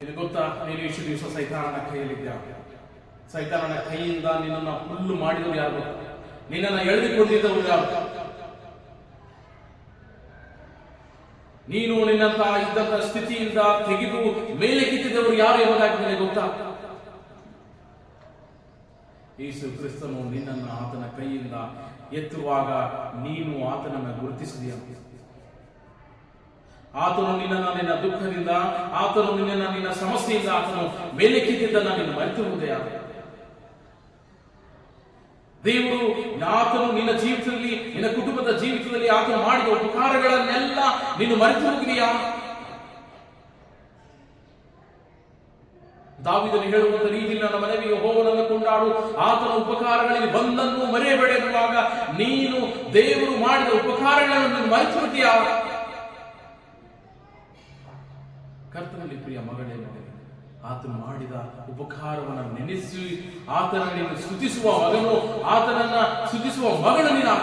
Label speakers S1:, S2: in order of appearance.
S1: ಇದು ಗೊತ್ತಾ, ನೀನು ಇಷ್ಟು ದಿವಸ ಸೈತಾನನ ಕೈಯಲ್ಲಿದ್ಯಾ. ಸೈತಾನನ ಕೈಯಿಂದ ನಿನ್ನನ್ನು ಹುಲ್ಲು ಮಾಡಿದವರು ಯಾರು? ನಿನ್ನನ್ನು ಎಳೆದುಕೊಂಡಿದ್ದವರು ಯಾರು? ನೀನು ನಿನ್ನಂತ ಇದ್ದಂತ ಸ್ಥಿತಿಯಿಂದ ತೆಗೆದು ಮೇಲೆ ಕಿತ್ತಿದವರು ಯಾರು ಎಂಬುದಾಗಿ ನಿನಗೆ ಗೊತ್ತಾ? ಯೇಸು ಕ್ರಿಸ್ತನು ನಿನ್ನನ್ನು ಆತನ ಕೈಯಿಂದ ಎತ್ತುವಾಗ ನೀನು ಆತನನ್ನು ಗುರುತಿಸಿದೆಯಾ? ಆತನು ನಿನ್ನನ್ನು ನಿನ್ನ ದುಃಖದಿಂದ, ಆತನು ನಿನ್ನನ್ನು ನಿನ್ನ ಸಮಸ್ಯೆಯಿಂದ ಆತನು ಮೇಲೆ ಕಿತ್ತಿದ್ದನ್ನು ನೀನು ಮರೆತಿರುವುದೆಯಾ? ದೇವರು ಆತನು ನಿನ್ನ ಜೀವಿತದಲ್ಲಿ, ನಿನ್ನ ಕುಟುಂಬದ ಜೀವಿತದಲ್ಲಿ ಆತನು ಮಾಡಿದ ಉಪಕಾರಗಳನ್ನೆಲ್ಲ ನೀನು ಮರೆತು ಹೋಗಿದೆಯಾ? ದಾವೀದನು ಹೇಳುವಂತ ರೀತಿಯಲ್ಲಿ ನನ್ನ ಮನೆಗೆ ಯೆಹೋವನನ್ನು ಕೊಂಡಾಡು, ಆತನ ಉಪಕಾರಗಳಿಗೆ ಒಂದನ್ನು ಮರೆಯಬೇಡ ಎನ್ನುವಾಗ ನೀನು ದೇವರು ಮಾಡಿದ ಉಪಕಾರಗಳನ್ನು ನೀನು ಮರೆತು ಬಿಟ್ಟಿಯಾ? ಕರ್ತನಲ್ಲಿ ಪ್ರಿಯ ಮಗಳೇ, ಆತನು ಮಾಡಿದ ಉಪಕಾರವನ್ನು ನೆನೆಸಿ ಆತನನ್ನು ಸ್ತುತಿಸುವ ಮಗನು, ಆತನನ್ನ ಸ್ತುತಿಸುವ ಮಗಳು ನೀನು.